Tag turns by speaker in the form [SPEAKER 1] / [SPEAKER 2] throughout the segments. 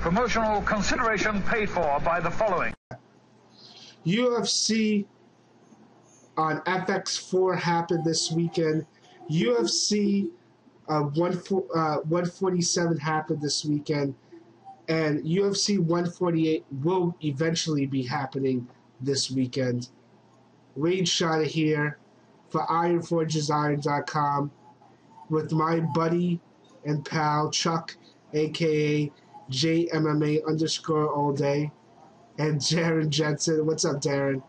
[SPEAKER 1] Promotional consideration paid for by the following.
[SPEAKER 2] UFC on FX4 happened this weekend. UFC 147 happened this weekend. And UFC 148 will eventually be happening this weekend. Wade Shot here for IronForgesIron.com with my buddy and pal Chuck, a.k.a. JMMA_ all day, and Darren Jensen. What's up, Darren?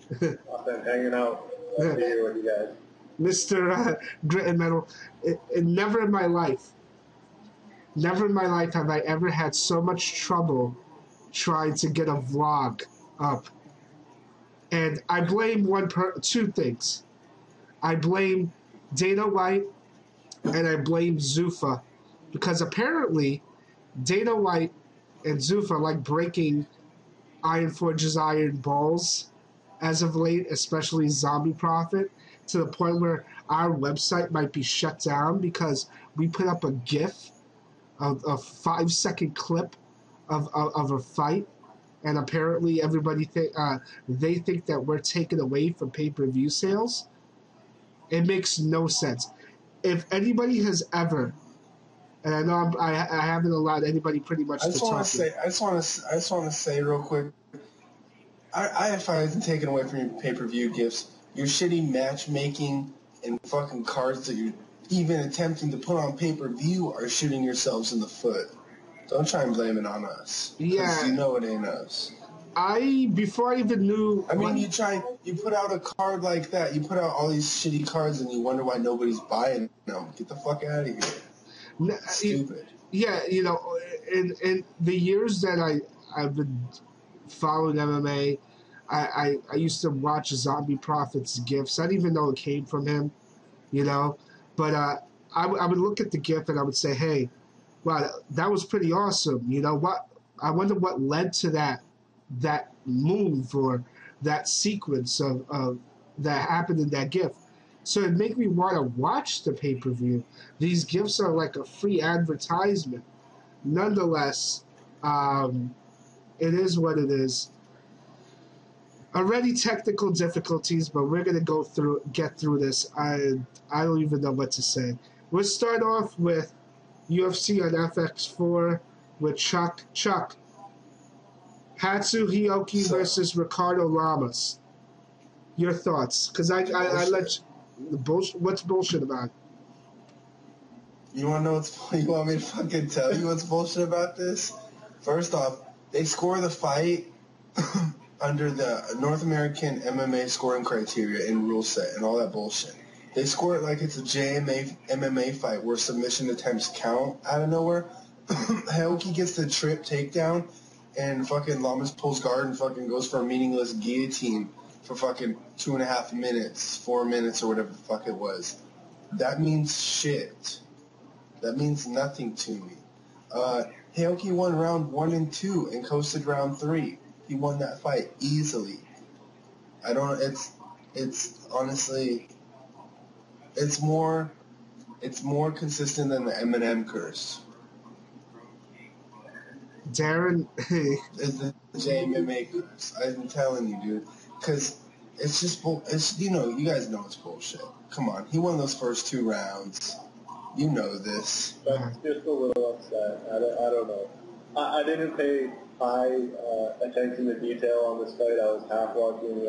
[SPEAKER 3] I've been hanging out here with you guys.
[SPEAKER 2] Mr. Grit and Metal. Never in my life have I ever had so much trouble trying to get a vlog up. And I blame two things. I blame Dana White and I blame Zuffa, because apparently Dana White and Zuffa like breaking Iron Forge's iron balls as of late, especially Zombie Prophet, to the point where our website might be shut down because we put up a GIF, a 5-second clip of a fight, and apparently everybody they think that we're taken away from pay-per-view sales. It makes no sense. If anybody has ever, and I know I haven't allowed anybody pretty much to talk.
[SPEAKER 3] I just want to say real quick. I find it taken away from your pay-per-view gifts. Your shitty matchmaking and fucking cards that you're even attempting to put on pay-per-view are shooting yourselves in the foot. Don't try and blame it on us.
[SPEAKER 2] Yeah,
[SPEAKER 3] you know it ain't us.
[SPEAKER 2] Before I even knew.
[SPEAKER 3] I mean, you put out a card like that. You put out all these shitty cards, and you wonder why nobody's buying them. Get the fuck out of here. Stupid.
[SPEAKER 2] Yeah, in the years that I've been following MMA, I used to watch Zombie Prophet's gifs. I didn't even know it came from him, But I would look at the gif and I would say, hey, wow, that was pretty awesome. You know what? I wonder what led to that move or that sequence of that happened in that gif. So it made me want to watch the pay-per-view. These gifs are like a free advertisement. Nonetheless, it is what it is. Already technical difficulties, but we're gonna get through this. I don't even know what to say. We'll start off with UFC on FX4 with Chuck. Hatsu Hioki versus Ricardo Lamas. Your thoughts? Because I let you, what's bullshit about it?
[SPEAKER 3] You want to know you want me to fucking tell you what's bullshit about this? First off, they score the fight under the North American MMA scoring criteria and rule set and all that bullshit. They score it like it's a JMA MMA fight where submission attempts count out of nowhere. Hioki gets the trip takedown and fucking Lamas pulls guard and fucking goes for a meaningless guillotine for fucking 2.5 minutes, 4 minutes, or whatever the fuck it was. That means shit. That means nothing to me. Hioki won round 1 and 2 and coasted round 3. He won that fight easily. It's honestly, it's more consistent than the Eminem curse.
[SPEAKER 2] Darren,
[SPEAKER 3] it's the JMMA curse. I'm telling you, dude, because it's just you guys know it's bullshit. Come on, he won those first 2 rounds. You know this.
[SPEAKER 4] That's just a little upset. I don't know. I didn't pay high attention to detail on this fight. I was half watching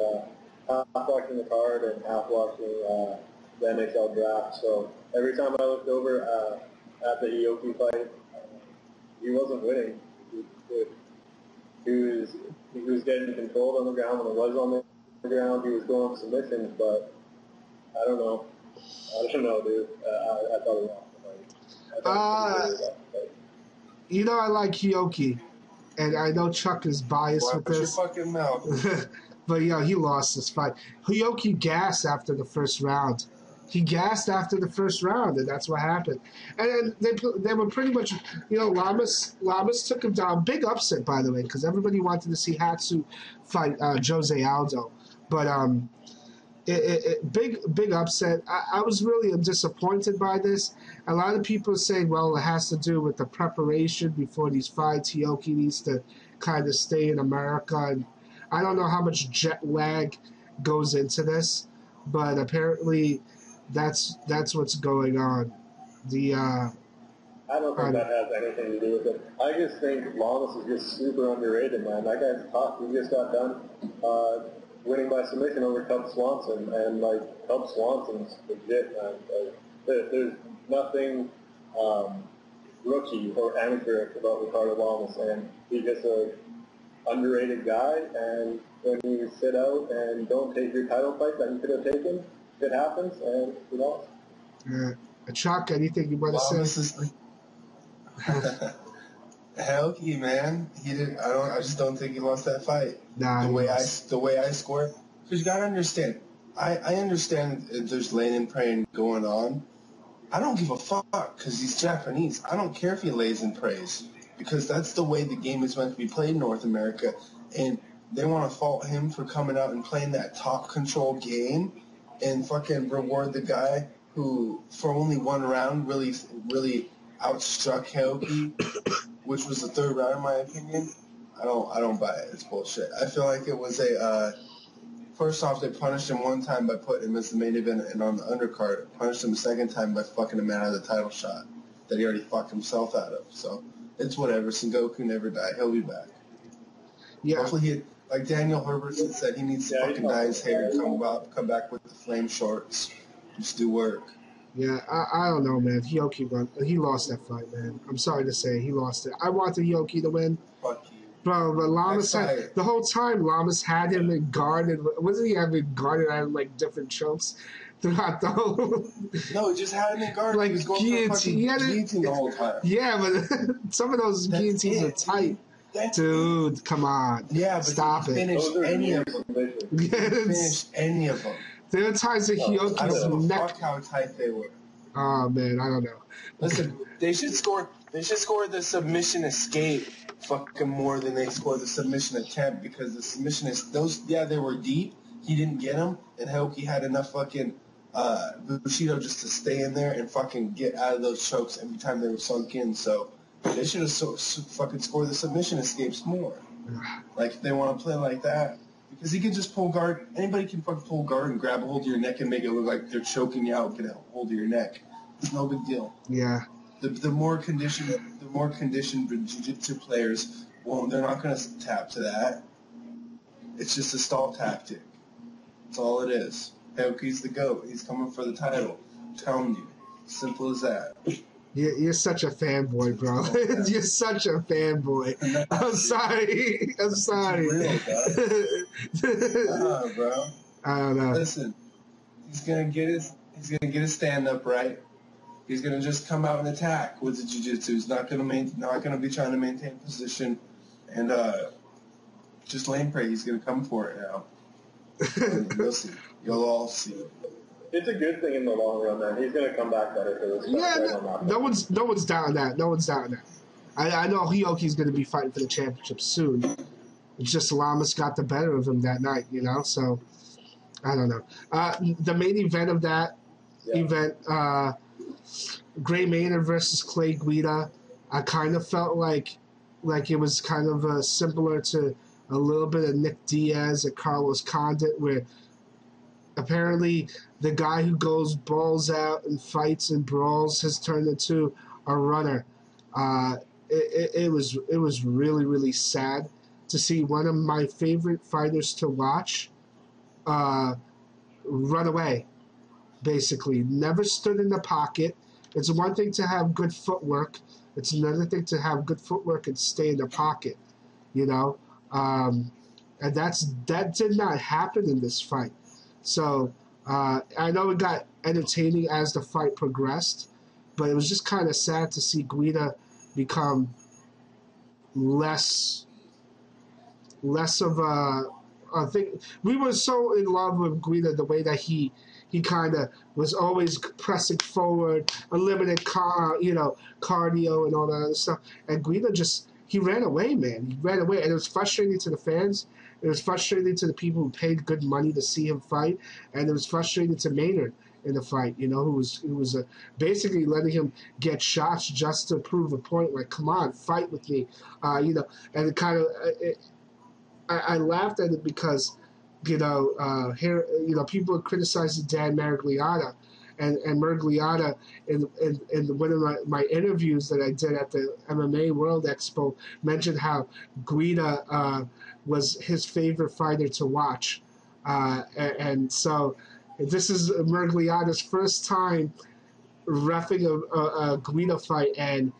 [SPEAKER 4] the card and half watching the NHL draft. So every time I looked over at the Hioki fight, he wasn't winning. He was getting controlled on the ground when it was on the ground. He was going submissions, but I don't know. Dude. I thought he lost the fight.
[SPEAKER 2] I like Hioki, and I know Chuck is biased with this.
[SPEAKER 3] Your fucking mouth.
[SPEAKER 2] But he lost this fight. Hioki gassed after the first round. And that's what happened. And then they were pretty much, Lamas took him down. Big upset, by the way, because everybody wanted to see Hatsu fight Jose Aldo. But big upset. I was really disappointed by this. A lot of people are saying, well, it has to do with the preparation before these fights. Hioki needs to kind of stay in America, and I don't know how much jet lag goes into this, but apparently that's what's going on.
[SPEAKER 4] I don't think that has anything to do with it. I just think Lamas is just super underrated, man. That guy's tough. He just got done winning by submission over Cub Swanson, and Cub Swanson's legit, man. There's nothing rookie or amateurish about Ricardo Lamas, and he's just a underrated guy. And when you sit out and don't take your title fight that you could have taken, it happens, and you lost.
[SPEAKER 2] Chuck, anything you want to say?
[SPEAKER 3] Hell, man, he didn't. I just don't think he lost that fight.
[SPEAKER 2] Nah,
[SPEAKER 3] the way I scored. Because you gotta understand. I understand there's laying and praying going on. I don't give a fuck because he's Japanese. I don't care if he lays and prays because that's the way the game is meant to be played in North America, and they want to fault him for coming out and playing that top control game and fucking reward the guy who, for only one round, really outstruck Hioki, which was the third round in my opinion. I don't buy it. It's bullshit. I feel like it was first off, they punished him one time by putting him as the main event and on the undercard. Punished him a second time by fucking him out of the title shot that he already fucked himself out of. So it's whatever. Sengoku never died. He'll be back.
[SPEAKER 2] Yeah.
[SPEAKER 3] Hopefully like Daniel Herbert said, he needs to fucking dye his hair and come back with the flame shorts. Just do work.
[SPEAKER 2] Yeah, I don't know, man. Hioki he lost that fight, man. I'm sorry to say, he lost it. I wanted Hioki to win.
[SPEAKER 3] Fuck you.
[SPEAKER 2] Bro, but Lamas the whole time Lamas had him in guarded. Wasn't he having guarded at like different chokes throughout the whole?
[SPEAKER 3] No, he just had him in guard.
[SPEAKER 2] Like
[SPEAKER 3] he was going
[SPEAKER 2] guillotine.
[SPEAKER 3] Guillotine the whole time.
[SPEAKER 2] Yeah, but some of those guillotines are tight. Dude, come on.
[SPEAKER 3] Yeah, but
[SPEAKER 2] stop it.
[SPEAKER 3] Finish any of them. Finish any of them.
[SPEAKER 2] There are times that Hioki's neck.
[SPEAKER 3] Fuck how tight they were.
[SPEAKER 2] Oh man, I don't know.
[SPEAKER 3] Listen, they should score the submission escape fucking more than they scored the submission attempt, because the submission is they were deep. He didn't get them, and Hioki had enough fucking Bushido just to stay in there and fucking get out of those chokes every time they were sunk in. So they should have fucking scored the submission escapes more. Like if they want to play like that. Because he can just pull guard. Anybody can fucking pull guard and grab a hold of your neck and make it look like they're choking you out, get a hold of your neck. It's no big deal.
[SPEAKER 2] Yeah.
[SPEAKER 3] The more conditioned jiu-jitsu players, well, they're not going to tap to that. It's just a stall tactic. That's all it is. Hioki's the GOAT. He's coming for the title. I'm telling you. Simple as that.
[SPEAKER 2] You're such a fanboy, bro. You're such a fanboy. I'm sorry. I'm sorry.
[SPEAKER 3] It's real, bro.
[SPEAKER 2] I don't know.
[SPEAKER 3] Listen, he's gonna get his stand up right. He's gonna just come out and attack with the jiu-jitsu. He's not gonna be trying to maintain position and just lane pray. He's gonna come for it now. You'll see. You'll all see.
[SPEAKER 4] It's a good thing in the long run, man. He's going to come back better for this.
[SPEAKER 2] Yeah, no one's doubting that. No one's doubting that. I know Hioki's going to be fighting for the championship soon. It's just Lamas got the better of him that night, you know? So, I don't know. The main event of that event, Gray Maynard versus Clay Guida, I kind of felt like it was kind of similar to a little bit of Nick Diaz and Carlos Condit, where apparently the guy who goes balls out and fights and brawls has turned into a runner. It was really, really sad to see one of my favorite fighters to watch run away, basically. Never stood in the pocket. It's one thing to have good footwork. It's another thing to have good footwork and stay in the pocket, you know? And that did not happen in this fight. So I know it got entertaining as the fight progressed, but it was just kind of sad to see Guida become less of a thing. We were so in love with Guida, the way that he kind of was always pressing forward, unlimited cardio and all that other stuff. And Guida just he ran away, man. He ran away, and it was frustrating to the fans. It was frustrating to the people who paid good money to see him fight, and it was frustrating to Maynard in the fight. You know, who was basically letting him get shots just to prove a point. Like, come on, fight with me. You know, and it kind of I laughed at it because here people criticizing Dan Maragliata. And Miragliotta, in one of my interviews that I did at the MMA World Expo, mentioned how Guida was his favorite fighter to watch. And so this is Miragliotta's first time reffing a Guida fight, and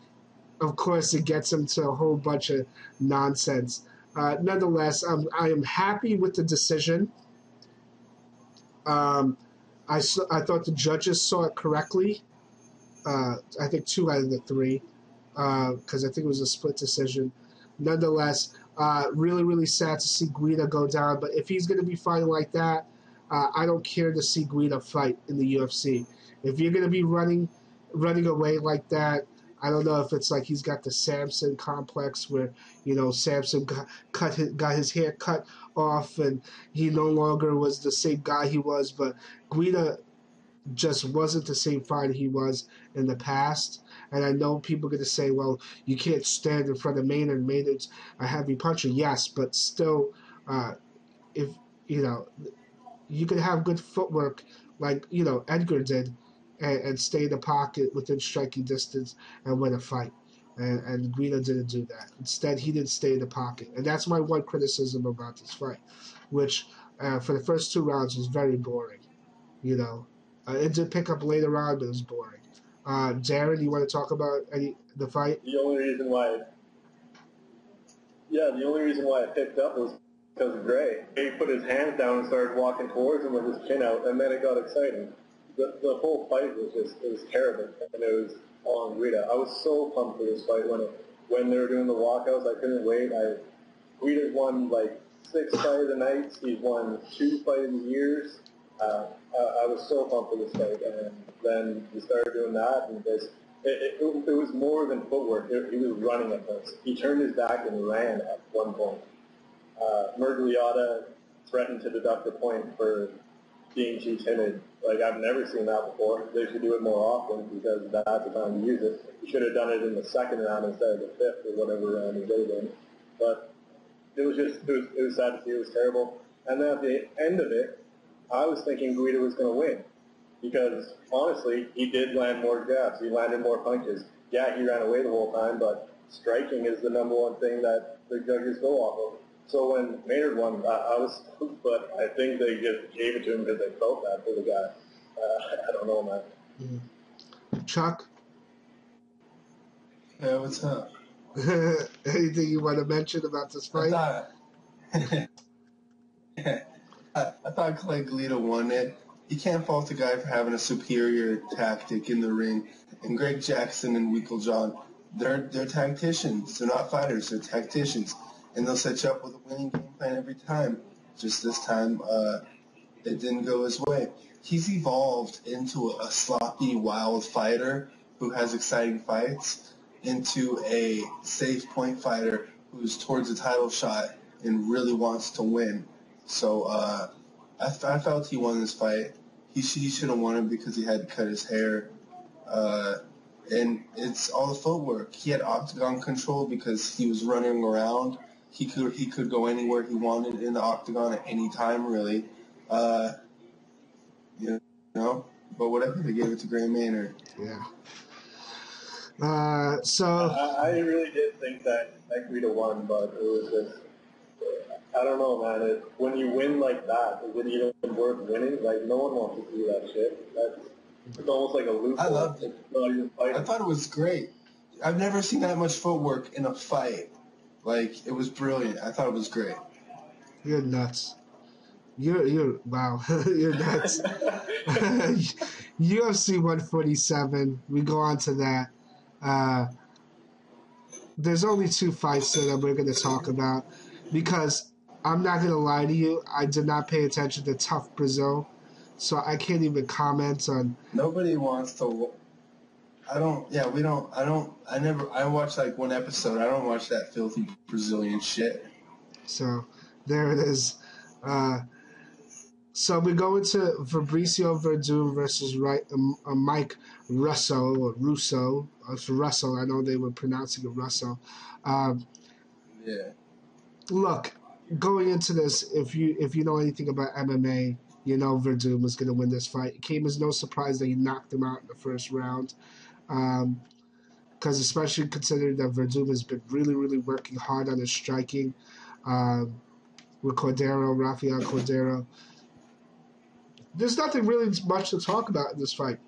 [SPEAKER 2] of course it gets him to a whole bunch of nonsense. Nonetheless, I am happy with the decision. I thought the judges saw it correctly. I think 2 out of the 3, because I think it was a split decision. Nonetheless, really, really sad to see Guida go down. But if he's going to be fighting like that, I don't care to see Guida fight in the UFC. If you're going to be running away like that, I don't know if it's like he's got the Samson complex where, Samson got his hair cut off and he no longer was the same guy he was, but Guida just wasn't the same fighter he was in the past. And I know people are going to say, well, you can't stand in front of Maynard. Maynard's a heavy puncher. Yes, but still, if, you could have good footwork like, Edgar did and stay in the pocket within striking distance and win a fight. And Guida didn't do that. Instead, he didn't stay in the pocket. And that's my one criticism about this fight, which for the first 2 rounds was very boring. It did pick up later on, but it was boring. Darren, you want to talk about the fight?
[SPEAKER 4] The only reason why it picked up was because of Gray. He put his hands down and started walking towards him with his chin out, and then it got exciting. The whole fight was it was terrible, and it was on Guida. I was so pumped for this fight when they were doing the walkouts. I couldn't wait. Guida's won like 6 fight of the nights. He's won 2 fight of the years. I was so pumped for this fight, and then he started doing that, and it was more than footwork. He was running at this. He turned his back and ran at one point. Miragliotta threatened to deduct a point for being too timid. Like, I've never seen that before. They should do it more often because that's the time to use it. He should have done it in the 2nd round instead of the 5th or whatever round he did it in. But it was sad to see. It was terrible. And then at the end of it, I was thinking Guida was going to win because, honestly, he did land more jabs. He landed more punches. Yeah, he ran away the whole time, but striking is the #1 thing that the judges go off of. So when Maynard won, I was stoked, but I think they just gave it to him because they felt bad for the guy. I don't know, man.
[SPEAKER 2] Mm-hmm. Chuck?
[SPEAKER 3] Yeah, what's up?
[SPEAKER 2] Anything you want to mention about this fight?
[SPEAKER 3] I thought Clay Guida won it. You can't fault the guy for having a superior tactic in the ring. And Greg Jackson and Winkeljohn, they're tacticians. They're not fighters. They're tacticians. And they'll set you up with a winning game plan every time. Just this time, it didn't go his way. He's evolved into a sloppy, wild fighter who has exciting fights into a safe point fighter who's towards a title shot and really wants to win. So I felt he won this fight. He should have won it because he had to cut his hair. And it's all the footwork. He had octagon control because he was running around. He could go anywhere he wanted in the octagon at any time, really. But whatever, they gave it to Gray Maynard.
[SPEAKER 2] Yeah.
[SPEAKER 4] I really did think that Guida won, but it was just, I don't know, man. When you win like that, is it even worth winning? Like, no one wants to do that shit. It's almost like a loophole.
[SPEAKER 3] I loved it. I thought it was great. I've never seen that much footwork in a fight. Like, it was brilliant. I thought it was great.
[SPEAKER 2] You're nuts. You're wow. You're nuts. UFC 147. We go on to that. There's only 2 fights that we're going to talk about because I'm not going to lie to you. I did not pay attention to Tough Brazil, so I can't even comment on.
[SPEAKER 3] Nobody wants to. I watched like one episode. I don't watch that filthy Brazilian shit.
[SPEAKER 2] So there it is. So we go into Fabricio Verdum versus Mike Russo or Russo. It's Russell. I know they were pronouncing it Russo. Um,
[SPEAKER 3] Yeah.
[SPEAKER 2] Look, going into this, if you know anything about MMA, you know Verdum was going to win this fight. It came as no surprise that he knocked him out in the first round. Because especially considering that Verdum has been really, really working hard on his striking with Rafael Cordero. There's nothing really much to talk about in this fight.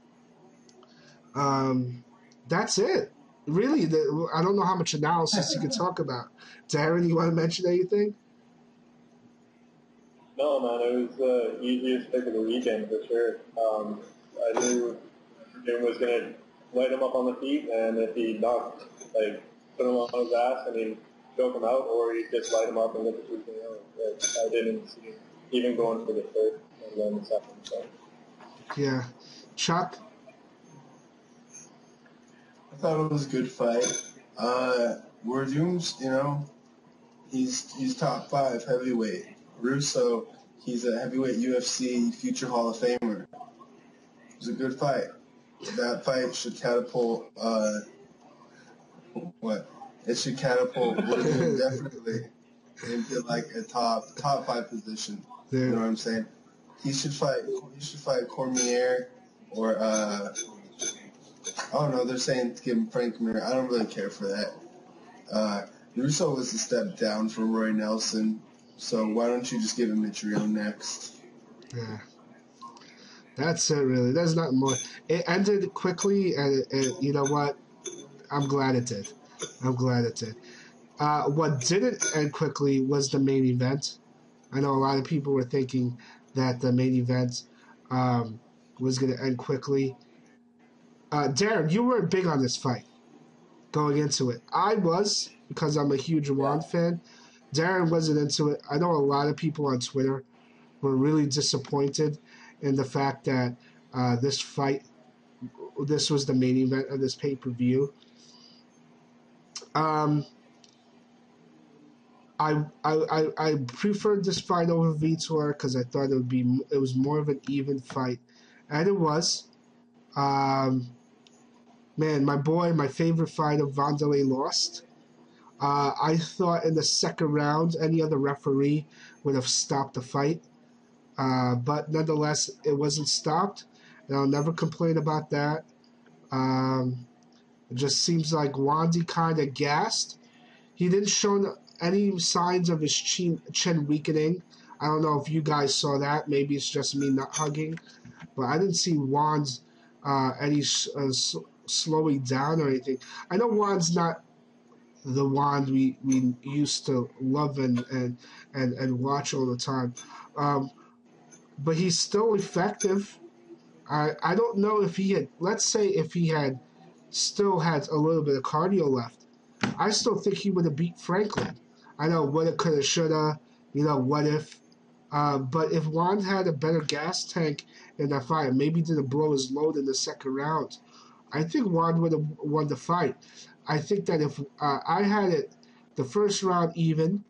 [SPEAKER 2] That's it. Really, I don't know how much analysis you can talk about. Darren, you want to mention anything?
[SPEAKER 4] No, man, it was the easiest pick of the weekend for sure. I knew Jim was going to light him up on the feet, and if he knocked, like, put him on his ass and he choke him out, or he just light him up and get the 2 I didn't see him even going for the third and then the second. So.
[SPEAKER 2] Yeah. Chuck?
[SPEAKER 3] I thought it was a good fight. Verdum's, he's top 5 heavyweight. Russo, he's a heavyweight UFC future Hall of Famer. It was a good fight. That fight should catapult, It should catapult Verdum definitely into like a top 5 position. Yeah. You know what I'm saying? He should fight Cormier or I don't know. They're saying to give him Frank Mir. I don't really care for that. Russo was a step down from Roy Nelson, so why don't you just give him Mitrione next?
[SPEAKER 2] Yeah. That's it, really. There's not more. It ended quickly, and you know what? I'm glad it did. What didn't end quickly was the main event. I know a lot of people were thinking that the main event was going to end quickly. Darren, you weren't big on this fight going into it. I was, because I'm a huge Juan fan. Darren wasn't into it. I know a lot of people on Twitter were really disappointed in the fact that this was the main event of this pay-per-view. I preferred this fight over Vitor because I thought it was more of an even fight, and it was. Man, my favorite fighter, Vanderlei lost. I thought in the second round, any other referee would have stopped the fight. But nonetheless, it wasn't stopped. And I'll never complain about that. It just seems like Wandy kind of gassed. He didn't show any signs of his chin weakening. I don't know if you guys saw that. Maybe it's just me not hugging. But I didn't see Juan's any slowing down or anything. I know Juan's not the Juan we used to love and watch all the time. But he's still effective. I don't know if he had, let's say if he had still had a little bit of cardio left, I still think he would have beat Franklin. I know woulda, coulda, shoulda, what if. But if Juan had a better gas tank in that fight, maybe didn't blow his load in the second round, I think Juan would have won the fight. I think that if I had it the first round even,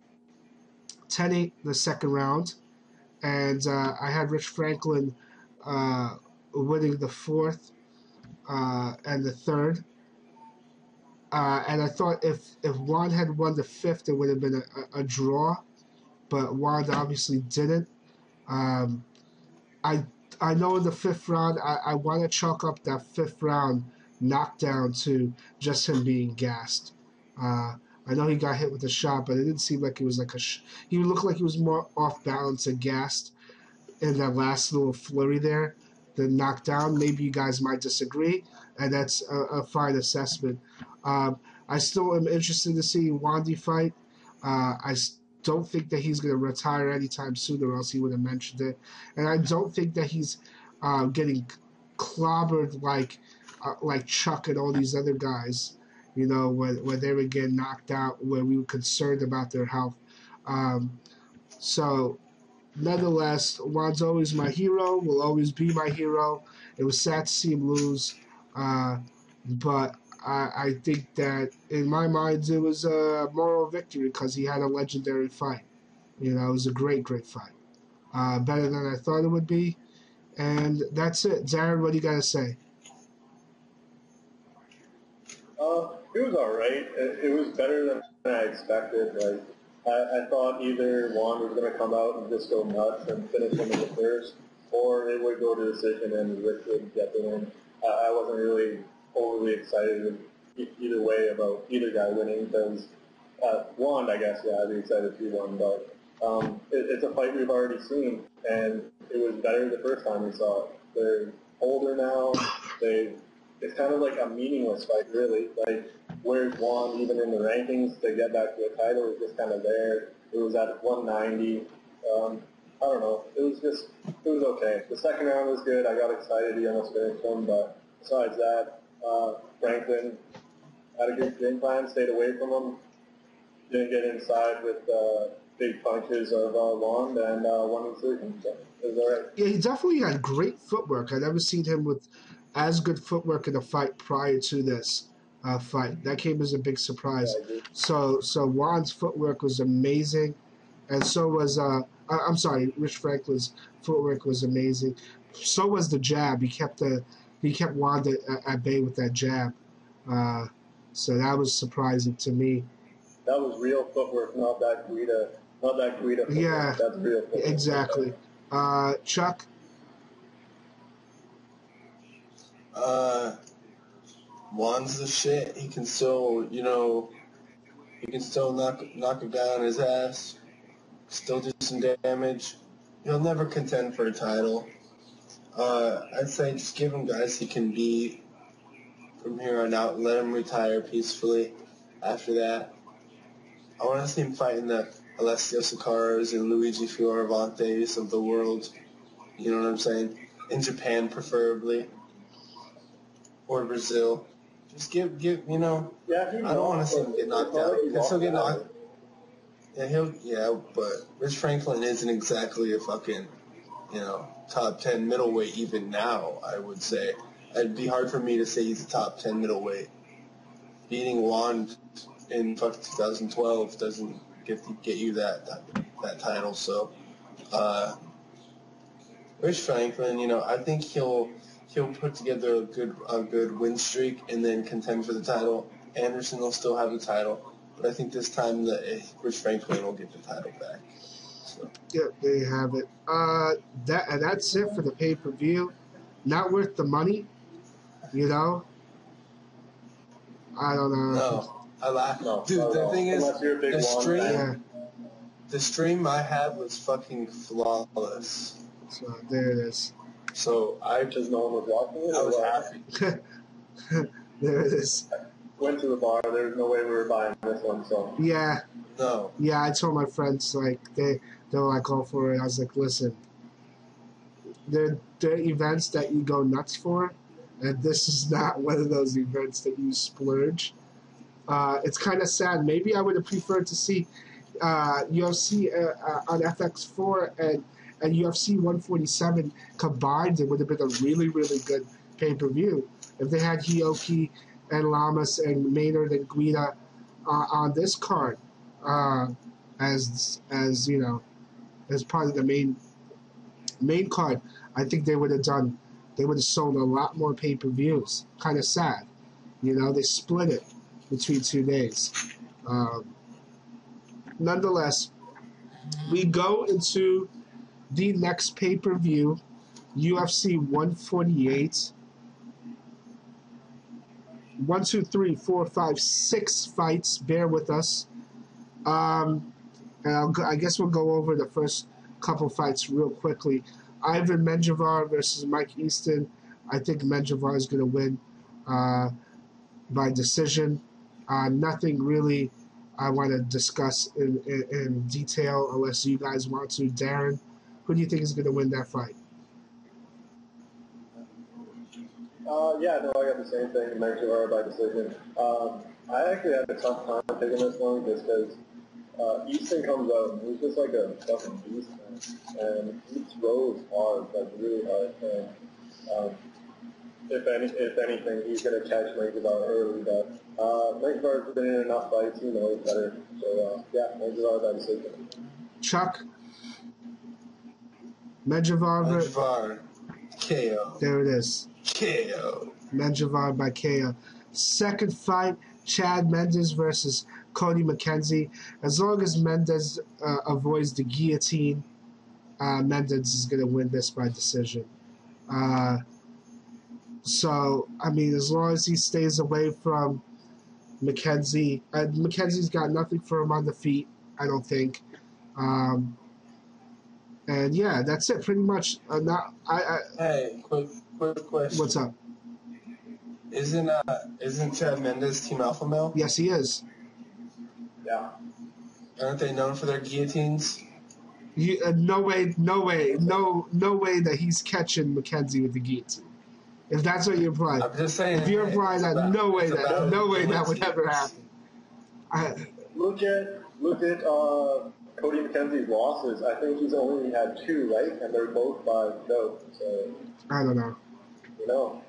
[SPEAKER 2] 10-8 the second round, and I had Rich Franklin winning the fourth and the third. And I thought if Juan had won the fifth, it would have been a draw, but Juan obviously didn't. I know in the fifth round, I want to chalk up that fifth round knockdown to just him being gassed. I know he got hit with a shot, but it didn't seem like it was like he looked like he was more off balance and gassed in that last little flurry there, the knockdown. Maybe you guys might disagree, and that's a fine assessment. I still am interested to see Wandy fight. I don't think that he's going to retire anytime soon, or else he would have mentioned it. And I don't think that he's getting clobbered like Chuck and all these other guys, when they were getting knocked out, where we were concerned about their health. So, nonetheless, Juan's always my hero, will always be my hero. It was sad to see him lose. but I think that in my mind it was a moral victory because he had a legendary fight. You know, it was a great fight. Better than I thought it would be. And that's it. Darren, what do you got to say?
[SPEAKER 4] It was all right. It was better than I expected. Like I thought either Juan was going to come out and just go nuts and finish him in the first, or it would go to decision and Rick would get the win. I wasn't really overly excited either way about either guy winning because Juan, I guess, yeah, I'd be excited if he won, but it's a fight we've already seen, and it was better the first time we saw it. They're older now. It's kind of like a meaningless fight, really. Like, where's Juan even in the rankings to get back to the title? It was just kind of there. It was at 190. I don't know. It was okay. The second round was good. I got excited. He almost finished him, but besides that, Franklin had a good game plan, stayed away from him, didn't get inside with big punches of Juan, and won the decision. So it was all right.
[SPEAKER 2] Yeah, he definitely had great footwork. I've never seen him with as good footwork in a fight prior to this fight. That came as a big surprise.
[SPEAKER 4] Yeah,
[SPEAKER 2] So Juan's footwork was amazing, and so was I'm sorry, Rich Franklin's footwork was amazing. So was the jab. He kept Juan at bay with that jab. So that was surprising to me.
[SPEAKER 4] that was real footwork, not that Guida footwork.
[SPEAKER 2] Yeah,
[SPEAKER 4] That's real footwork.
[SPEAKER 2] exactly. Chuck.
[SPEAKER 3] Juan's the shit. He can still, knock him down his ass, still do some damage. He'll never contend for a title. I'd say just give him guys he can beat from here on out and let him retire peacefully after that. I want to see him fighting the Alessio Sakaras and Luigi Fioravantes of the world. You know what I'm saying? In Japan, preferably. Or Brazil. Just give
[SPEAKER 4] Yeah,
[SPEAKER 3] I don't want to see him get knocked out. He'll still get knocked. Yeah, but Rich Franklin isn't exactly a fucking, top 10 middleweight even now, I would say. It'd be hard for me to say he's a top 10 middleweight. Beating Juan in fucking 2012 doesn't get you that title, so Rich Franklin, I think he'll put together a good win streak and then contend for the title. Anderson will still have the title, but I think this time Rich Franklin will get the title back. So.
[SPEAKER 2] Yep, there you have it. That's it for the pay-per-view. Not worth the money, I don't know.
[SPEAKER 3] No, I laugh.
[SPEAKER 4] No,
[SPEAKER 3] Dude, the thing is,
[SPEAKER 4] unless you're a big Juan fan.
[SPEAKER 3] the stream I had was fucking flawless.
[SPEAKER 2] So there it is.
[SPEAKER 3] So
[SPEAKER 4] Because no one was watching it.
[SPEAKER 3] I was happy.
[SPEAKER 2] There it is.
[SPEAKER 4] Went to the bar. There's no way we were buying this one. So
[SPEAKER 2] Yeah,
[SPEAKER 3] No.
[SPEAKER 2] yeah. I told my friends they were like all for it. I was like, listen, there are events that you go nuts for, and this is not one of those events that you splurge. It's kind of sad. Maybe I would have preferred to see UFC on FX4 and UFC 147 combined. It would have been a really good pay-per-view if they had Hioki and Lamas and Maynard and Guida on this card as part of the main card. I think they would have sold a lot more pay-per-views. Kind of sad, they split it between 2 days. Nonetheless, we go into the next pay-per-view, UFC 148. 1, 2, 3, 4, 5, 6 fights. Bear with us. And I guess we'll go over the first couple fights real quickly. Ivan Menjivar versus Mike Easton. I think Menjivar is going to win by decision. Nothing really I want to discuss in detail unless you guys want to. Darren, who do you think is going to win that fight?
[SPEAKER 4] Yeah, no, I got the same thing. Menjivar by decision. I actually had a tough time picking this one just because Easton comes out and he's just like a fucking beast, man. And he throws hard, like really hard. And if anything, he's going to catch Mankivar early. But Mankivar's been in enough fights, he knows better. So, yeah, Mankivar by decision.
[SPEAKER 2] Chuck? Medjavar.
[SPEAKER 3] KO.
[SPEAKER 2] There it is.
[SPEAKER 3] KO.
[SPEAKER 2] Medjavar by KO. Second fight, Chad Mendes versus Cody McKenzie. As long as Mendes avoids the guillotine, Mendes is going to win this by decision. So, I mean, as long as he stays away from McKenzie, McKenzie's got nothing for him on the feet, I don't think. And yeah, that's it, pretty much.
[SPEAKER 3] Hey, quick question.
[SPEAKER 2] What's up?
[SPEAKER 3] Isn't Chad Mendes Team Alpha Male?
[SPEAKER 2] Yes, he is.
[SPEAKER 4] Yeah.
[SPEAKER 3] Aren't they known for their guillotines?
[SPEAKER 2] No way that he's catching McKenzie with the guillotine. If that's what you're implying.
[SPEAKER 3] I'm just saying.
[SPEAKER 2] If you're implying that, no way that would ever happen.
[SPEAKER 4] Look at Cody McKenzie's losses. I think he's only had 2, right? And they're both by no. So
[SPEAKER 2] I don't know.
[SPEAKER 4] You know.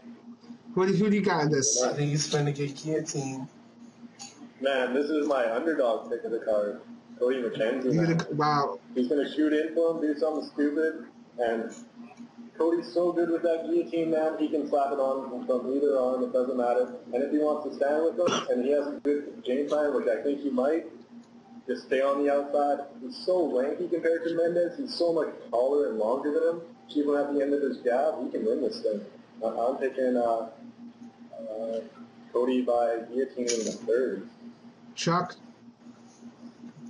[SPEAKER 2] Who do you got in this?
[SPEAKER 3] I think he's going to get guillotined.
[SPEAKER 4] Man, this is my underdog pick of the card. Cody McKenzie.
[SPEAKER 2] Wow.
[SPEAKER 4] He's going to shoot in for him, do something stupid, and Cody's so good with that guillotine, man. He can slap it on from either arm. It doesn't matter. And if he wants to stand with him, and he has a good game plan, which I think he might, just stay on the outside. He's so lanky compared to Mendes. He's so much taller and longer than him. Even at the end of his jab, he can win this thing. I'm picking Cody by guillotine in the third.
[SPEAKER 2] Chuck?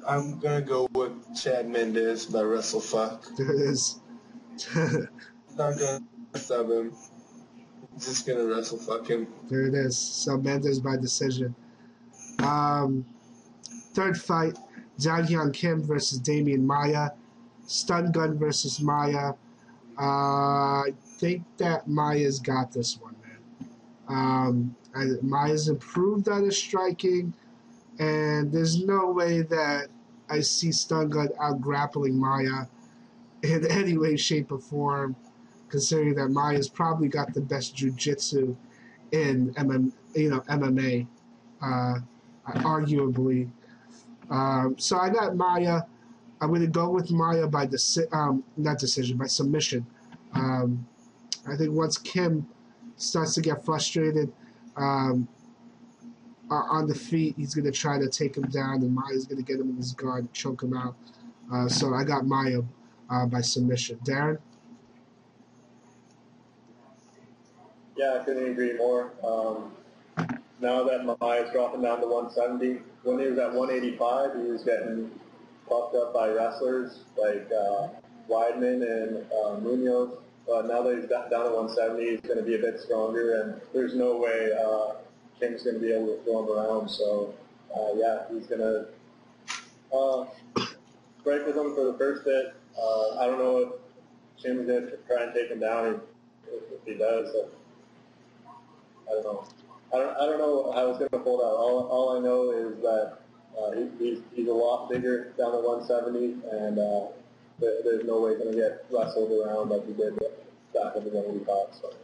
[SPEAKER 3] I'm going to go with Chad Mendes by WrestleFuck.
[SPEAKER 2] There it is.
[SPEAKER 3] Not going to sub him. Just going to WrestleFuck him.
[SPEAKER 2] There it is. So Mendes by decision. Third fight, Jang-Hyun Kim versus Damian Maia. Stun gun versus Maia. I think that Maya's got this one, man. Maya's improved on his striking, and there's no way that I see Stun Gun out-grappling Maya in any way, shape, or form, considering that Maya's probably got the best jiu-jitsu in MMA, arguably. So I got Maya. I'm going to go with Maya by by submission. I think once Kim starts to get frustrated on the feet, he's going to try to take him down, and Maya's going to get him in his guard and choke him out. So I got Maya by submission. Darren?
[SPEAKER 4] Yeah, I couldn't agree more. Now that Maya's dropping down to 170, when he was at 185, he was getting puffed up by wrestlers like Weidman and Munoz. But now that he's down to 170, he's going to be a bit stronger, and there's no way Kim's going to be able to throw him around. So, yeah, he's going to break with him for the first bit. I don't know if Kim's going to try and take him down. If he does, I don't know. I don't know how it's going to fold out. All I know is that he's a lot bigger down to 170, and there's no way he's going to get wrestled around like he did back at the 185. So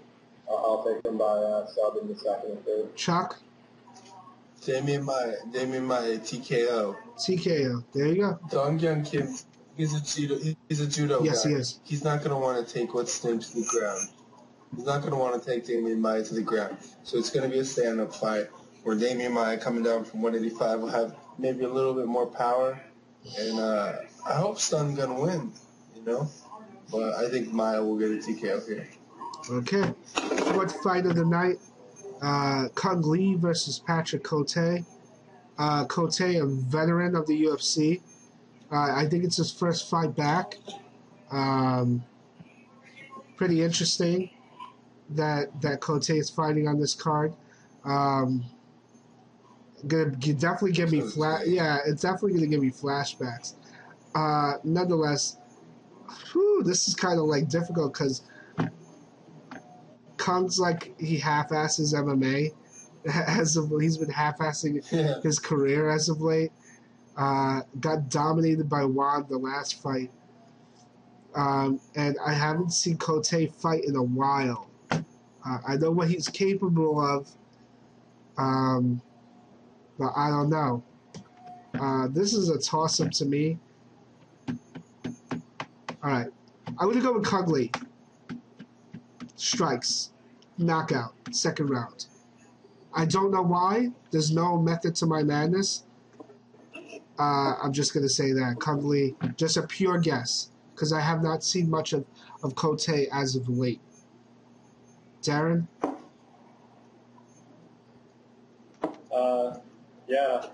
[SPEAKER 4] I'll take him by sub in the second and third.
[SPEAKER 2] Chuck?
[SPEAKER 3] Damian Maya, TKO.
[SPEAKER 2] TKO. There you go.
[SPEAKER 3] Jang-Hyun Kim, he's a judo guy.
[SPEAKER 2] Yes, he is.
[SPEAKER 3] He's not going to want to take what's named to the ground. He's not going to want to take Damian Maya to the ground. So it's going to be a stand-up fight where Damian Maya coming down from 185 will have maybe a little bit more power. And I hope Stun Gun wins, But I think Maya will get a TKO here.
[SPEAKER 2] Okay. Fourth fight of the night, Kung Lee versus Patrick Cote. Cote, a veteran of the UFC. I think it's his first fight back. Pretty interesting that Cote is fighting on this card. Definitely give me it's definitely gonna give me flashbacks. Nonetheless, this is kind of like difficult because Kung's like he half-asses MMA he's been half-assing his career as of late. Got dominated by Juan the last fight, and I haven't seen Cote fight in a while. I know what he's capable of, but I don't know. This is a toss-up to me. All right. I'm going to go with Cugley. Strikes. Knockout. Second round. I don't know why. There's no method to my madness. I'm just going to say that. Cugley, just a pure guess, because I have not seen much of Cote as of late. Darren?
[SPEAKER 4] Yeah.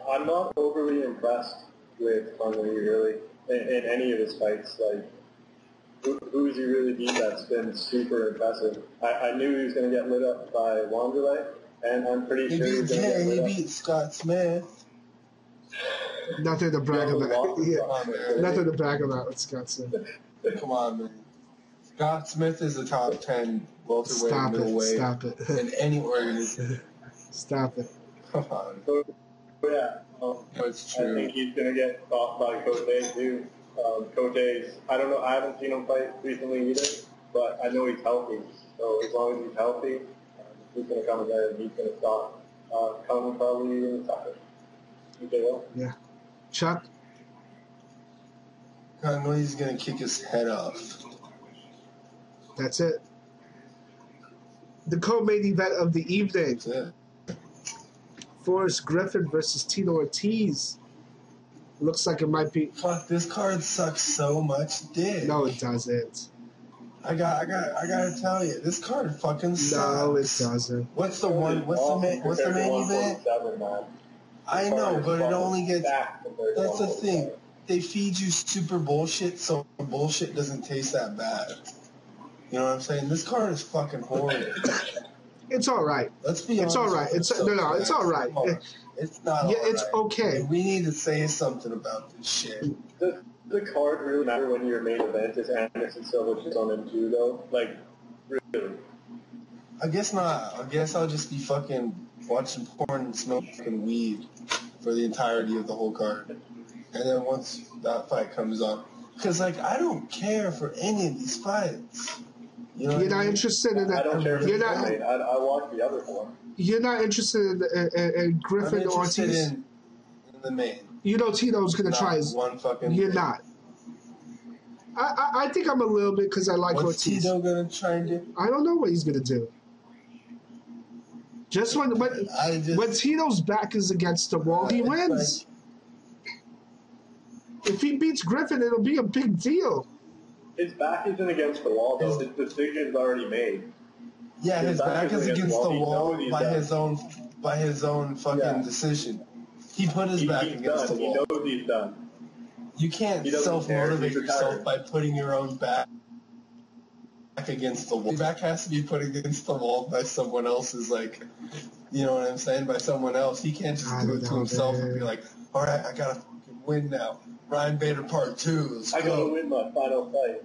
[SPEAKER 4] I'm not overly impressed with Conley, really, in any of his fights. Like, who's he really beat that's been super impressive? I knew he was going to get lit up by Wanderlei, and I'm pretty sure he's going to get lit up.
[SPEAKER 3] He beat Scott Smith.
[SPEAKER 2] Nothing to brag about. Yeah. Nothing to brag about with Scott Smith.
[SPEAKER 3] Come on, man. Scott Smith is a top 10 welterweight, middleweight in any organization.
[SPEAKER 2] Stop it.
[SPEAKER 3] Come on.
[SPEAKER 4] So, yeah,
[SPEAKER 3] That's true.
[SPEAKER 4] I think he's going to get caught by Cote, too. Cote's, I don't know, I haven't seen him fight recently either, but I know he's healthy. So as long as he's healthy, he's going to come in there and he's going to stop Conley probably in the second. Okay, well.
[SPEAKER 2] Yeah. Chuck?
[SPEAKER 3] Conley's going to kick his head off.
[SPEAKER 2] That's it. The co-main event of the evening.
[SPEAKER 3] That's it.
[SPEAKER 2] Forrest Griffin versus Tito Ortiz. Looks like it might be.
[SPEAKER 3] Fuck, this card sucks so much dick.
[SPEAKER 2] No, it doesn't.
[SPEAKER 3] I gotta tell you, this card fucking sucks.
[SPEAKER 2] No, it doesn't.
[SPEAKER 3] What's the main event? I know, but it only gets. That's the thing. They feed you super bullshit, so bullshit doesn't taste that bad. You know what I'm saying? This card is fucking horrible.
[SPEAKER 2] It's all right.
[SPEAKER 3] Let's be honest.
[SPEAKER 2] It's all right. It's all right.
[SPEAKER 3] It's not.
[SPEAKER 2] Yeah,
[SPEAKER 3] all
[SPEAKER 2] it's
[SPEAKER 3] right.
[SPEAKER 2] okay.
[SPEAKER 3] We need to say something about this shit.
[SPEAKER 4] Does the card really matter when your main event is Anderson Silva just on him too, though? Like, really?
[SPEAKER 3] I guess not. I guess I'll just be fucking watching porn and smoking weed for the entirety of the whole card. And then once that fight comes on, because like I don't care for any of these fights. You know
[SPEAKER 2] You're not interested in that.
[SPEAKER 4] I don't care if
[SPEAKER 2] You're
[SPEAKER 4] it's
[SPEAKER 2] not.
[SPEAKER 4] made. I watch the other one.
[SPEAKER 2] You're not interested in Griffin
[SPEAKER 3] I'm interested
[SPEAKER 2] Ortiz.
[SPEAKER 3] in the main.
[SPEAKER 2] You know Tito's gonna
[SPEAKER 3] Not
[SPEAKER 2] try his.
[SPEAKER 3] one fucking.
[SPEAKER 2] You're
[SPEAKER 3] thing.
[SPEAKER 2] not. I think I'm a little bit because I like
[SPEAKER 3] What's
[SPEAKER 2] Ortiz.
[SPEAKER 3] Tito gonna try and do?
[SPEAKER 2] I don't know what he's gonna do. Just when Tito's back is against the wall, he wins. If he beats Griffin, it'll be a big deal.
[SPEAKER 4] His back isn't against the wall, though. His decision's already made.
[SPEAKER 3] Yeah, his back is against the wall by his own fucking decision. He put his back against the wall.
[SPEAKER 4] He knows he's done.
[SPEAKER 3] You can't self-motivate yourself by putting your own back against the wall. Your back has to be put against the wall by someone else's, like, you know what I'm saying? By someone else. He can't just do it to himself and be like, all right, I gotta fucking win now. Ryan Bader Part 2.
[SPEAKER 4] I gotta win my final fight.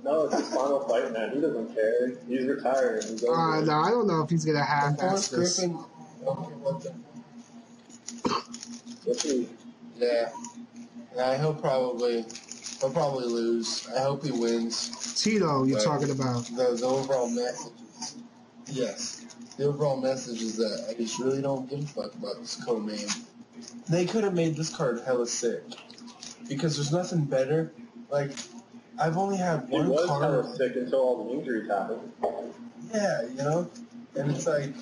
[SPEAKER 4] No, it's his final fight, man. He doesn't care. He's retiring. He's over
[SPEAKER 2] No, I don't know if he's gonna half-ass this.
[SPEAKER 3] Griffin.
[SPEAKER 4] it.
[SPEAKER 3] Yeah, he'll probably lose. I hope he wins.
[SPEAKER 2] Tito, you're talking about.
[SPEAKER 3] The overall message is, yes. The overall message is that I just really don't give a fuck about this co-main. They could have made this card hella sick. Because there's nothing better. Like, I've only had one
[SPEAKER 4] card. He was
[SPEAKER 3] card.
[SPEAKER 4] sick until all the injuries happened.
[SPEAKER 3] Yeah, you know? And it's like,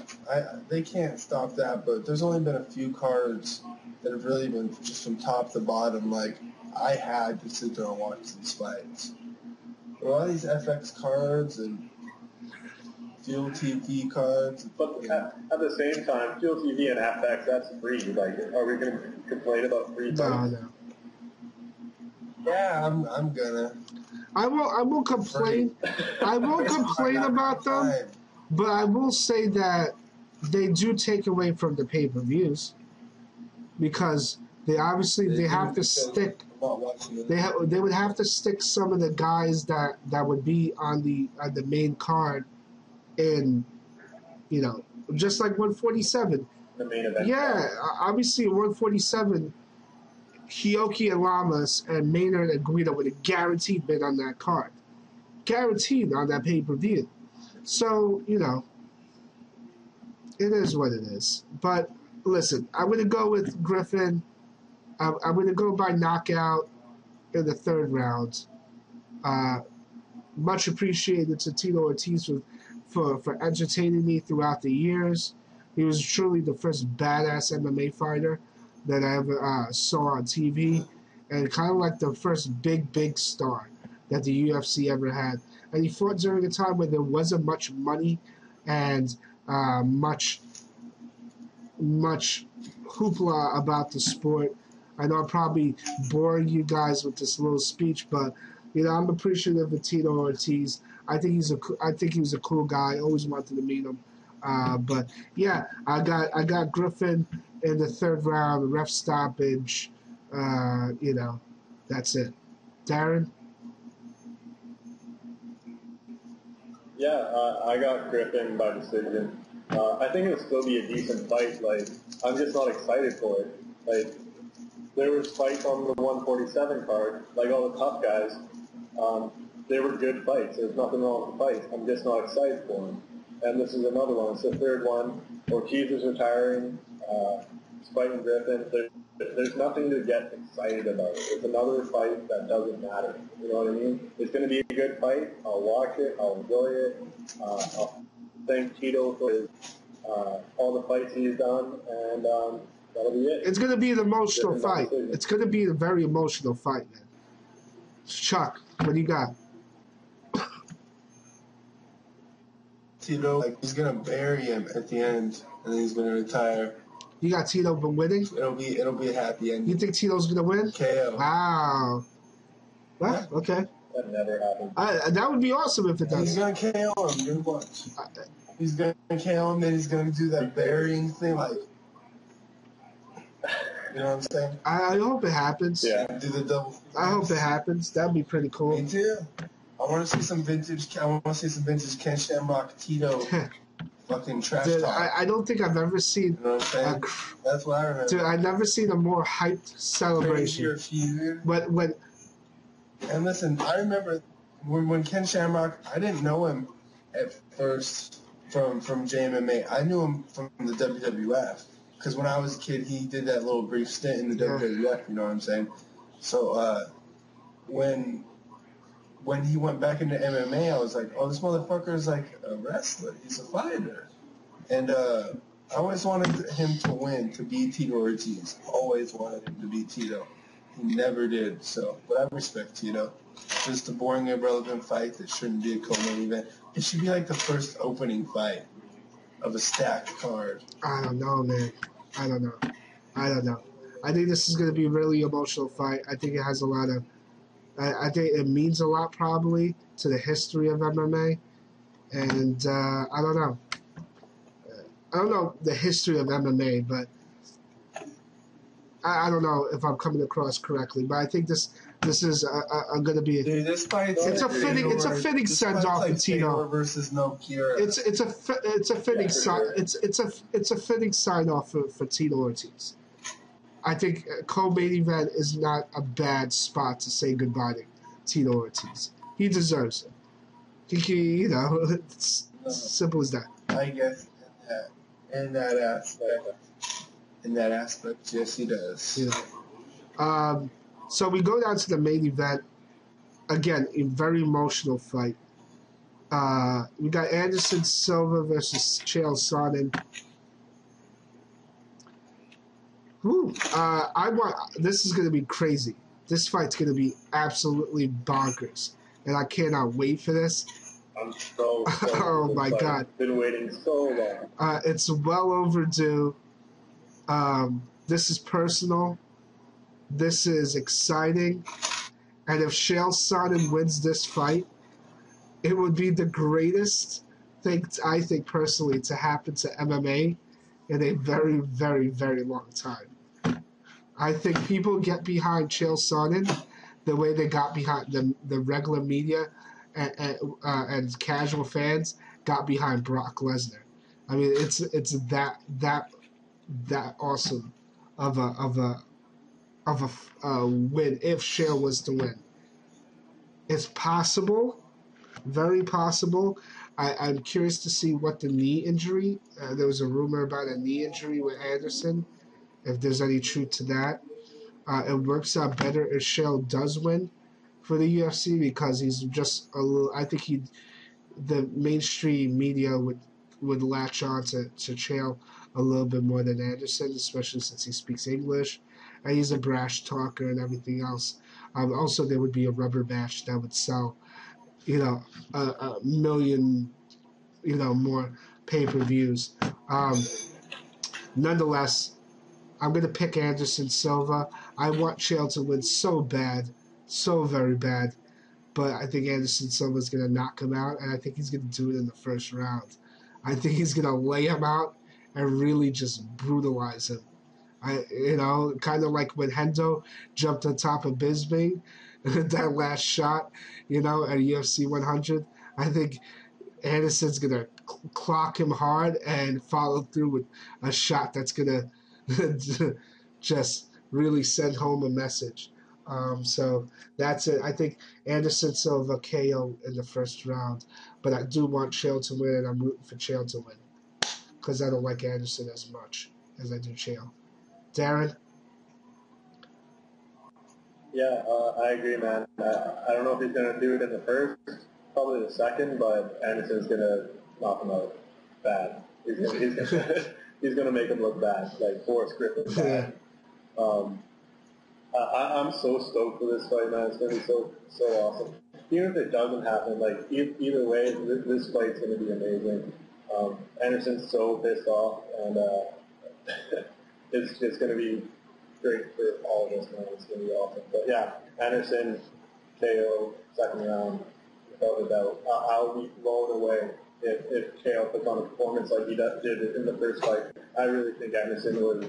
[SPEAKER 3] they can't stop that, but there's only been a few cards that have really been just from top to bottom. Like, I had to sit there and watch these fights. A lot of these FX cards and Fuel TV cards.
[SPEAKER 4] But at the same time, Fuel TV and FX, that's free. Like, are we going to complain about free fights?
[SPEAKER 2] No.
[SPEAKER 3] Yeah, I'm gonna.
[SPEAKER 2] I will complain. I won't complain about them, but I will say that they do take away from the pay-per-views because they have to stick. They would have to stick some of the guys that would be on the main card in, you know, just like 147.
[SPEAKER 4] The main event.
[SPEAKER 2] Yeah, obviously 147. Hioki and Lamas and Maynard and Guido with a guaranteed bid on that card. guaranteed on that pay-per-view. So, you know, it is what it is. But listen, I'm going to go with Griffin. I'm going to go by knockout in the third round. Much appreciated to Tito Ortiz for entertaining me throughout the years. He was truly the first badass MMA fighter that I ever saw on TV, and kind of like the first big star that the UFC ever had. And he fought during a time when there wasn't much money and much hoopla about the sport. I know I'm probably boring you guys with this little speech, but you know, I'm appreciative of Tito Ortiz. I think he was a cool guy. Always wanted to meet him. But yeah, I got Griffin in the third round, ref stoppage. You know, that's it. Darren?
[SPEAKER 4] Yeah, I got Griffin by decision. I think it'll still be a decent fight. Like, I'm just not excited for it. Like, there was fights on the 147 card, like all the tough guys. They were good fights. There's nothing wrong with the fights. I'm just not excited for them. And this is another one. It's the third one. Ortiz is retiring. He's fighting Griffin. There's nothing to get excited about. It's another fight that doesn't matter. You know what I mean? It's going to be a good fight. I'll watch it. I'll enjoy it. I'll thank Tito for his, all the fights he's done, and that'll be it.
[SPEAKER 2] It's going to be an emotional fight. It's going to be a very emotional fight, man. Chuck, what do you got?
[SPEAKER 3] Tito, like, he's gonna bury him at the end, and then he's gonna retire.
[SPEAKER 2] You got Tito been winning?
[SPEAKER 3] It'll be a happy ending.
[SPEAKER 2] You think Tito's going to win?
[SPEAKER 3] KO.
[SPEAKER 2] Wow. Well,
[SPEAKER 3] Yeah.
[SPEAKER 2] Okay.
[SPEAKER 4] That never happened.
[SPEAKER 2] That would be awesome if it does.
[SPEAKER 3] He's gonna KO him. Good watch. He's gonna KO him, then he's gonna do that burying thing, like, you know what I'm saying?
[SPEAKER 2] I hope it happens.
[SPEAKER 4] Yeah.
[SPEAKER 3] Do the double.
[SPEAKER 2] I hope it happens. That'd be pretty cool.
[SPEAKER 3] Me too. I want to see some vintage Ken Shamrock Tito fucking trash
[SPEAKER 2] Dude,
[SPEAKER 3] talk.
[SPEAKER 2] I don't think I've ever seen.
[SPEAKER 3] You know what I'm saying? That's what I remember.
[SPEAKER 2] Dude, I've never seen a more hyped celebration.
[SPEAKER 3] Crazier feud.
[SPEAKER 2] When
[SPEAKER 3] And listen, I remember when Ken Shamrock, I didn't know him at first from JMMA. I knew him from the WWF. Because when I was a kid, he did that little brief stint in the WWF, you know what I'm saying? So when he went back into MMA, I was like, oh, this motherfucker is like a wrestler. He's a fighter. And I always wanted him to win, to beat Tito Ortiz. Always wanted him to beat Tito. He never did. So, but I respect Tito. Just a boring, irrelevant fight that shouldn't be a co-main event. It should be like the first opening fight of a stacked card.
[SPEAKER 2] I don't know, man. I don't know. I think this is going to be a really emotional fight. I think it has a lot of. I think it means a lot probably to the history of MMA, and I don't know. I don't know the history of MMA, but I don't know if I'm coming across correctly. But I think this is going to be.
[SPEAKER 3] Dude, this fight.
[SPEAKER 2] It's a fitting send off for Tito
[SPEAKER 3] versus Nokia.
[SPEAKER 2] It's a fitting it's a fitting sign off for Tito Ortiz. I think co-main event is not a bad spot to say goodbye to Tito Ortiz. He deserves it. You know, it's simple as that.
[SPEAKER 3] I guess in that aspect, yes, he does.
[SPEAKER 2] You know. So we go down to the main event. Again, a very emotional fight. We got Anderson Silva versus Chael Sonnen. This is going to be crazy. This fight's going to be absolutely bonkers, and I cannot wait for this.
[SPEAKER 4] I'm so
[SPEAKER 2] Oh my God!
[SPEAKER 4] Been waiting so long.
[SPEAKER 2] It's well overdue. This is personal. This is exciting, and if Chael Sonnen wins this fight, it would be the greatest thing I think personally to happen to MMA in a very, very, very long time. I think people get behind Chael Sonnen the way they got behind the regular media and casual fans got behind Brock Lesnar. I mean, it's that awesome of a win if Chael was to win. It's possible, Very possible. I'm curious to see what the knee injury. There was a rumor about a knee injury with Anderson. If there's any truth to that, it works out better if Chael does win for the UFC because he's just a little. I think the mainstream media would latch on to Chael a little bit more than Anderson, especially since he speaks English and he's a brash talker and everything else. Also, there would be a rubber match that would sell, a million, more pay-per-views. Nonetheless, I'm going to pick Anderson Silva. I want Chael to win so bad, so very bad. But I think Anderson Silva's going to knock him out, and I think he's going to do it in the first round. I think he's going to lay him out and really just brutalize him. Kind of like when Hendo jumped on top of Bisping, that last shot, at UFC 100. I think Anderson's going to clock him hard and follow through with a shot that's going to just really send home a message. So that's it. I think Anderson Silva KO in the first round, but I do want Chael to win, and I'm rooting for Chael to win because I don't like Anderson as much as I do Chael. Darren?
[SPEAKER 4] Yeah, I agree, man. I don't know if he's going to do it in the first, probably the second, but Anderson's going to knock him out bad. He's going to make him look bad, like Forrest Griffin bad. I'm so stoked for this fight, man. It's going to be so awesome. Even if it doesn't happen, like either way, this fight's going to be amazing. Anderson's so pissed off, and it's going to be great for all of us, man. It's going to be awesome. But yeah, Anderson, KO, second round, without a doubt. I'll be blown away if KO puts on a performance like he did in the first fight. I really think Anderson was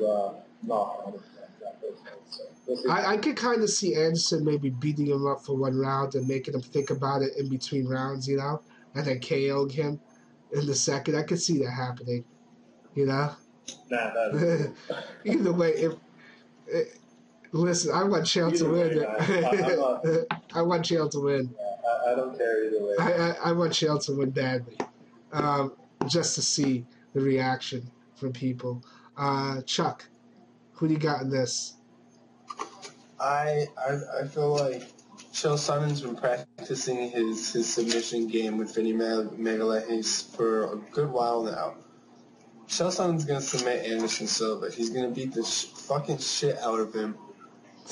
[SPEAKER 4] not on that first fight. So we'll see.
[SPEAKER 2] I could kind of see Anderson maybe beating him up for one round and making him think about it in between rounds, and then KO'ing him in the second. I could see that happening,
[SPEAKER 4] Nah,
[SPEAKER 2] Either way, listen, I want Chael to win. I want Chael to win.
[SPEAKER 4] I don't care either way.
[SPEAKER 2] I want Chael to win badly, just to see the reaction from people. Chuck, who do you got in this?
[SPEAKER 3] I feel like Chael Sonnen's been practicing his submission game with Vinny Magalhaes for a good while now. Chael Sonnen's going to submit Anderson Silva. He's going to beat the fucking shit out of him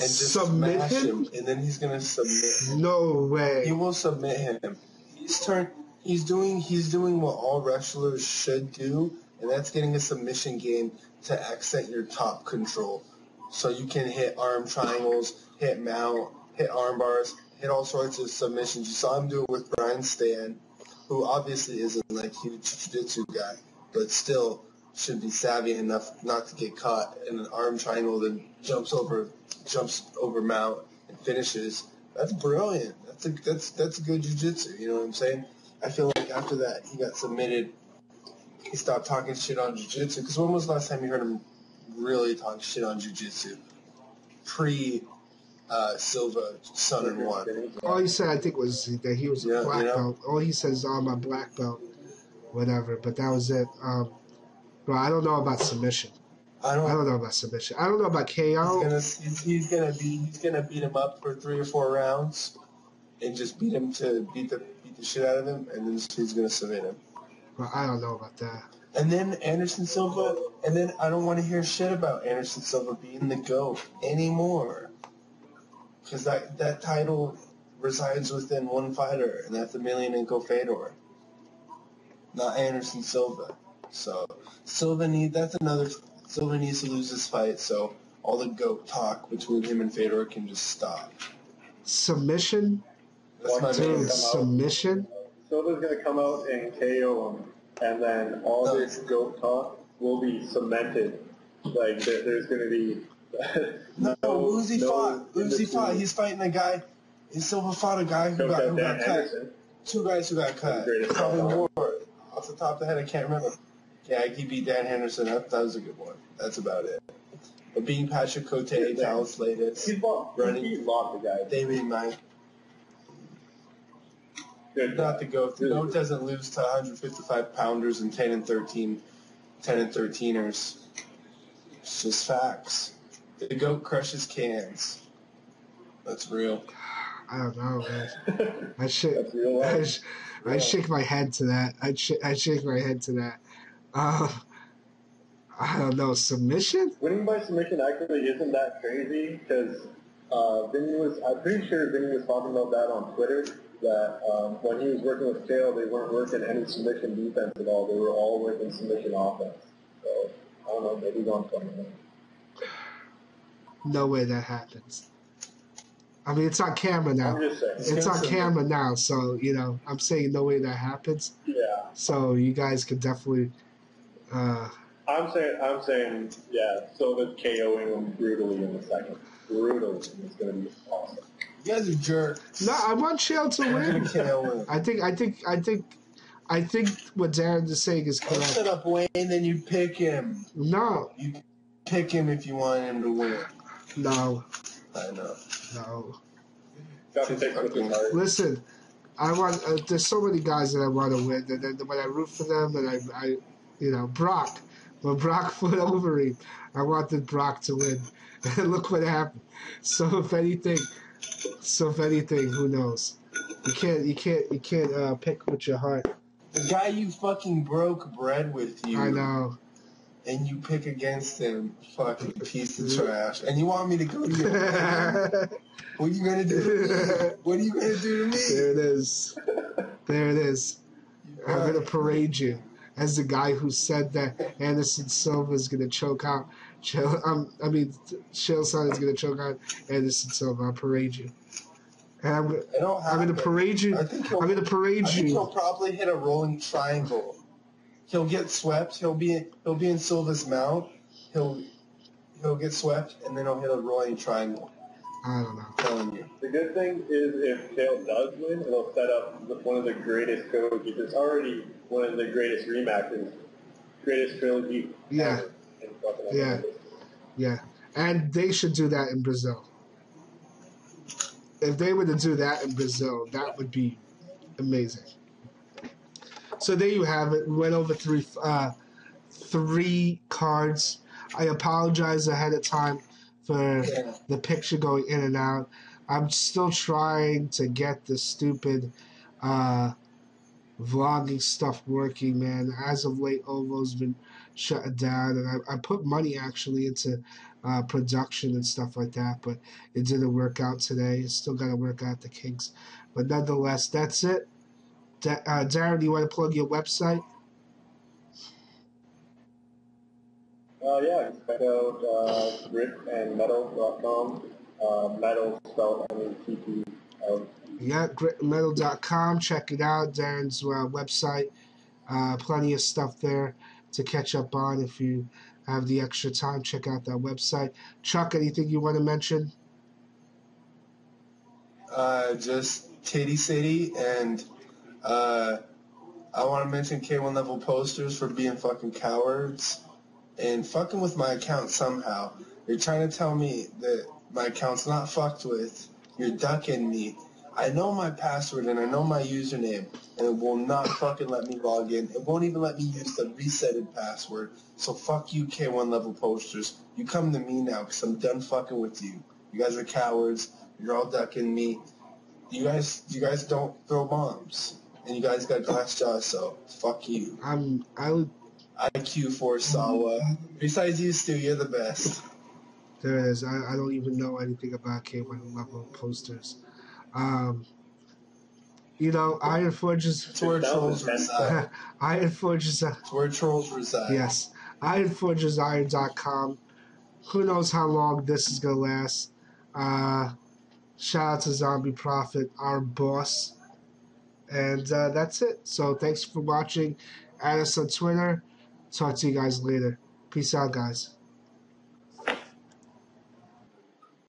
[SPEAKER 3] and just smash him. And then he's going to submit him.
[SPEAKER 2] No way.
[SPEAKER 3] He will submit him. He's doing what all wrestlers should do, and that's getting a submission game to accent your top control. So you can hit arm triangles, hit mount, hit arm bars, hit all sorts of submissions. You saw him do it with Brian Stan, who obviously isn't like a huge jiu-jitsu guy, but still should be savvy enough not to get caught in an arm triangle that jumps over mount and finishes. That's brilliant. That's good jiu-jitsu. You know what I'm saying? I feel like after that he got submitted. He stopped talking shit on jiu-jitsu. Because when was the last time you heard him really talk shit on jiu-jitsu? Silva, Sonnen one.
[SPEAKER 2] All he said, I think, was that he was a black belt. All he said is, I'm a black belt, whatever. But that was it. Bro, I don't know about submission. I don't know about submission. I don't know about KO.
[SPEAKER 3] He's gonna beat him up for 3 or 4 rounds, and just beat the shit out of him, and then he's gonna submit him.
[SPEAKER 2] Bro, I don't know about that.
[SPEAKER 3] And then Anderson Silva, and then I don't want to hear shit about Anderson Silva being the GOAT anymore. Because that title resides within one fighter, and that's Emelianenko Fedor, not Anderson Silva. So Silva needs to lose this fight, so all the GOAT talk between him and Fedor can just stop.
[SPEAKER 2] Submission?
[SPEAKER 3] That's my
[SPEAKER 2] submission?
[SPEAKER 4] Silva's going to come out and KO him, and then all this GOAT talk will be cemented. Like, there's going to be...
[SPEAKER 3] Uzi fought. He's fighting a guy. Silva fought a guy who got cut. 2 guys who got cut. Probably more. Off the top of the head, I can't remember. Yeah, he beat Dan Henderson. That was a good one. That's about it. But beating Patrick Cote, Talos Latis,
[SPEAKER 4] He's lost the guy.
[SPEAKER 3] David Mike.
[SPEAKER 4] Good.
[SPEAKER 3] Not the GOAT. The GOAT doesn't lose to 155 pounders and 10 and 13ers. It's just facts. The GOAT crushes cans. That's real.
[SPEAKER 2] I don't know, man. I shake.
[SPEAKER 4] That's real life.
[SPEAKER 2] I shake my head to that. I shake my head to that. I don't know. Submission?
[SPEAKER 4] Winning by submission actually isn't that crazy because I'm pretty sure Vinny was talking about that on Twitter, that when he was working with Chael, they weren't working any submission defense at all. They were all working submission offense. So, I don't know, maybe he's on something.
[SPEAKER 2] No way that happens. I mean, it's on camera now.
[SPEAKER 4] I'm just saying.
[SPEAKER 2] It's on camera now, so, you know, I'm saying no way that happens.
[SPEAKER 4] Yeah.
[SPEAKER 2] So you guys could definitely...
[SPEAKER 4] I'm saying, yeah, Silva KOing him brutally in the second. Brutally. It's going to be awesome.
[SPEAKER 3] You guys are jerks.
[SPEAKER 2] No, I want Chael to win.
[SPEAKER 3] KO him.
[SPEAKER 2] I think what Darren is saying is
[SPEAKER 3] Don't
[SPEAKER 2] correct.
[SPEAKER 3] set up Wayne, then you pick him.
[SPEAKER 2] No.
[SPEAKER 3] You pick him if you want him to win.
[SPEAKER 2] No.
[SPEAKER 3] I know.
[SPEAKER 2] No.
[SPEAKER 4] Got to take with his heart.
[SPEAKER 2] Listen, I want. There's so many guys that I want to win, and then when I root for them, and I you know, Brock. When Brock put over him, I wanted Brock to win, and look what happened. So if anything, who knows? You can't pick with your heart.
[SPEAKER 3] The guy you fucking broke bread with you.
[SPEAKER 2] I know.
[SPEAKER 3] And you pick against him, fucking piece of trash. And you want me to go to your What are you gonna do to me? What are you gonna do to me?
[SPEAKER 2] There it is. There it is. I'm gonna parade you as the guy who said that Anderson Silva is gonna choke out. Chael Sonnen is gonna choke out Anderson Silva. I'll parade you. And I'm gonna parade you. I'm gonna parade you.
[SPEAKER 3] He'll probably hit a rolling triangle. He'll get swept. He'll be in Silva's mount. He'll get swept, and then he'll hit a rolling triangle.
[SPEAKER 2] I don't know.
[SPEAKER 3] I'm telling you.
[SPEAKER 4] The good thing is if Chael does win, it'll set up one of the greatest trilogies. It's already one of the greatest rematches, greatest trilogy.
[SPEAKER 2] Yeah.
[SPEAKER 4] Ever in fucking
[SPEAKER 2] Yeah.
[SPEAKER 4] MMA.
[SPEAKER 2] Yeah. And they should do that in Brazil. If they were to do that in Brazil, that would be amazing. So there you have it. We went over three cards. I apologize ahead of time for the picture going in and out. I'm still trying to get the stupid vlogging stuff working, man. As of late, Ovo's been shut down, and I put money actually into production and stuff like that, but it didn't work out today. It's still got to work out the kinks. But nonetheless, that's it. Darren, do you want to plug your website?
[SPEAKER 4] Yeah, check out gritandmetal.com. Metal spelled METT.
[SPEAKER 2] Yeah, gritandmetal.com. Check it out. Darren's website. Plenty of stuff there to catch up on. If you have the extra time, check out that website. Chuck, anything you want to mention?
[SPEAKER 3] Just Titty City, and I want to mention K1 level posters for being fucking cowards and fucking with my account somehow. You're trying to tell me that my account's not fucked with. You're ducking me. I know my password and I know my username, and it will not fucking let me log in. It won't even let me use the resetted password. So fuck you, K1 level posters. You come to me now, because I'm done fucking with you. You guys are cowards. You're all ducking me. You guys don't throw bombs, and you guys got glass jaws. So fuck you. IQ for Sawa. Besides you, Stu, you're the best.
[SPEAKER 2] There it is. I don't even know anything about K1 level posters. You know, Iron Forges.
[SPEAKER 3] It's where trolls reside.
[SPEAKER 2] Iron Forges.
[SPEAKER 3] It's where trolls reside.
[SPEAKER 2] Yes. IronForgesIron.com. Who knows how long this is going to last. Shout out to Zombie Prophet, our boss. And that's it. So thanks for watching. Add us on Twitter. Talk to you guys later. Peace out, guys.